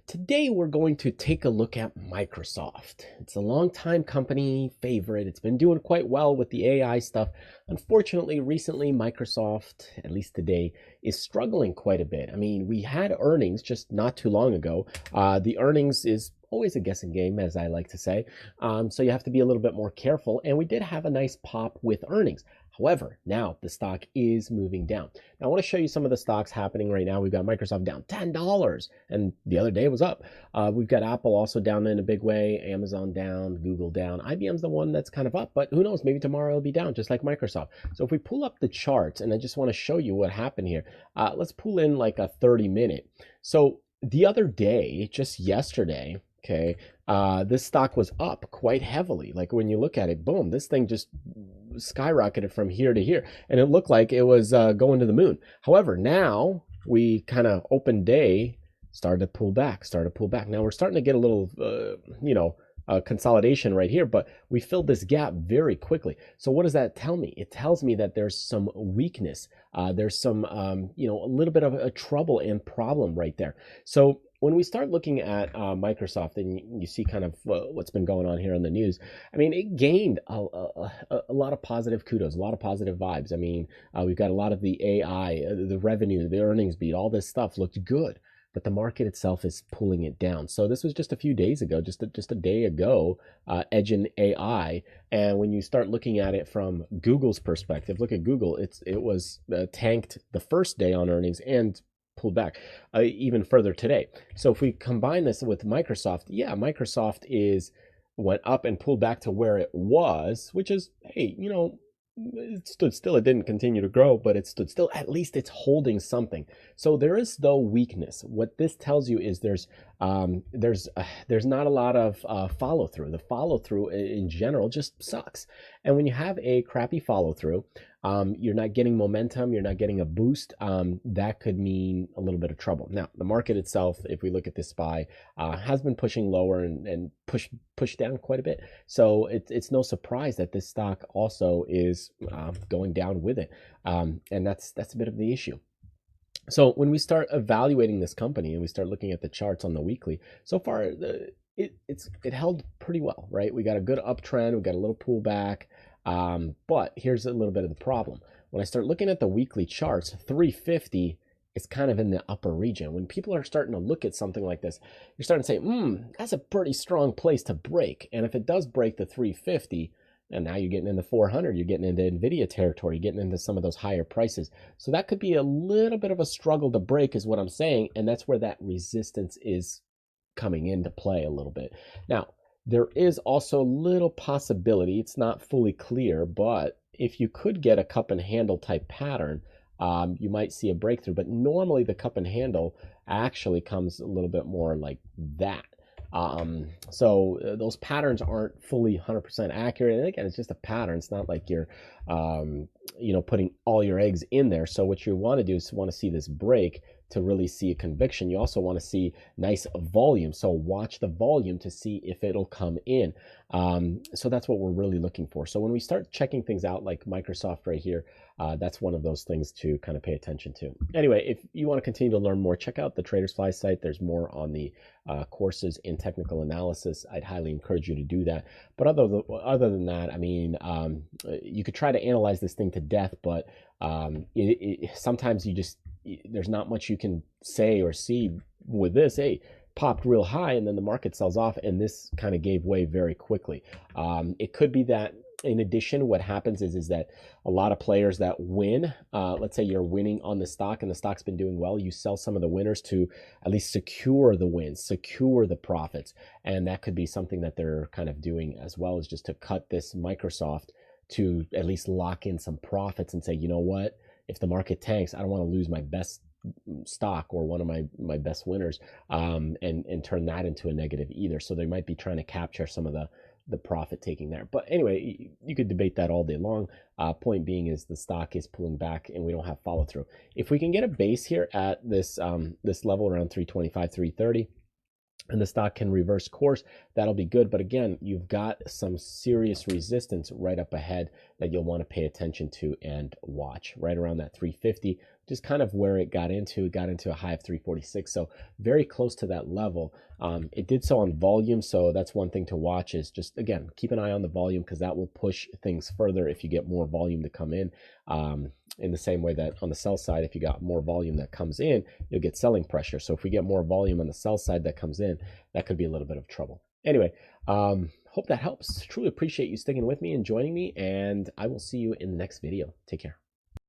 Today, we're going to take a look at Microsoft. It's a long-time company favorite. It's been doing quite well with the AI stuff. Unfortunately, recently, Microsoft, at least today, is struggling quite a bit. I mean, we had earnings just not too long ago. The earnings is always a guessing game, as I like to say. So you have to be a little bit more careful. And we did have a nice pop with earnings. However, now the stock is moving down. Now, I want to show you some of the stocks happening right now. We've got Microsoft down $10, and the other day it was up. We've got Apple also down in a big way, Amazon down, Google down. IBM's the one that's kind of up, but who knows? Maybe tomorrow it'll be down, just like Microsoft. So if we pull up the charts, and I just want to show you what happened here, let's pull in like a 30-minute. So the other day, just yesterday, okay, this stock was up quite heavily. Like when you look at it, boom, this thing just skyrocketed from here to here, and it looked like it was going to the moon. However, now we kind of open day started to pull back. Now we're starting to get a little, consolidation right here, but we filled this gap very quickly. So what does that tell me? It tells me that there's some weakness. There's some, a little bit of a trouble and problem right there. So when we start looking at Microsoft and you see kind of what's been going on here on the news, I mean, it gained a lot of positive kudos, a lot of positive vibes. I mean, we've got a lot of the AI, the revenue, the earnings beat, all this stuff looked good, but the market itself is pulling it down. So this was just a few days ago, just a day ago, edging AI. And when you start looking at it from Google's perspective, look at Google. It was tanked the first day on earnings and pulled back even further today. So if we combine this with Microsoft, yeah, Microsoft went up and pulled back to where it was, which is, hey, it stood still. It didn't continue to grow, but it stood still. At least it's holding something. So there is though weakness. What this tells you is there's not a lot of follow through. The follow through in general just sucks. And when you have a crappy follow through, you're not getting momentum, you're not getting a boost. That could mean a little bit of trouble. Now, the market itself, if we look at this SPY, has been pushing lower and pushed down quite a bit. So it's no surprise that this stock also is going down with it. And that's a bit of the issue. So when we start evaluating this company and we start looking at the charts on the weekly, so far it held pretty well, right? We got a good uptrend, we got a little pullback, but here's a little bit of the problem. When I start looking at the weekly charts, 350 is kind of in the upper region. When people are starting to look at something like this, you're starting to say, that's a pretty strong place to break. And if it does break the 350, and now you're getting into 400, you're getting into NVIDIA territory, you're getting into some of those higher prices. So that could be a little bit of a struggle to break is what I'm saying. And that's where that resistance is coming into play a little bit. Now, there is also a little possibility, it's not fully clear, but if you could get a cup and handle type pattern, you might see a breakthrough. But normally the cup and handle actually comes a little bit more like that. So those patterns aren't fully 100% accurate. And again, it's just a pattern. It's not like you're, putting all your eggs in there. So what you want to do is want to see this break to really see a conviction. You also want to see nice volume. So watch the volume to see if it'll come in. So that's what we're really looking for. So when we start checking things out like Microsoft right here, that's one of those things to kind of pay attention to. Anyway, if you want to continue to learn more, check out the Traders Fly site. There's more on the courses in technical analysis. I'd highly encourage you to do that. But other than that, I mean, you could try to analyze this thing to death, but sometimes there's not much you can say or see with this. Hey, popped real high and then the market sells off, and this kind of gave way very quickly. It could be that in addition, what happens is that a lot of players that win, let's say you're winning on the stock and the stock's been doing well, you sell some of the winners to at least secure the wins, secure the profits. And that could be something that they're kind of doing as well, is just to cut this Microsoft to at least lock in some profits and say, you know what, if the market tanks, I don't want to lose my best stock or one of my best winners, and turn that into a negative either. So they might be trying to capture some of the profit taking there. But anyway, you could debate that all day long. Point being is the stock is pulling back and we don't have follow through. If we can get a base here at this level around 325, 330, and the stock can reverse course, that'll be good. But again, you've got some serious resistance right up ahead that you'll want to pay attention to and watch right around that 350, which is kind of where it got into. It got into a high of 346, so very close to that level. It did so on volume, so that's one thing to watch, is just, again, keep an eye on the volume, because that will push things further if you get more volume to come in the same way that on the sell side, if you got more volume that comes in, you'll get selling pressure. So if we get more volume on the sell side that comes in, that could be a little bit of trouble. Anyway, hope that helps. Truly appreciate you sticking with me and joining me, and I will see you in the next video. Take care.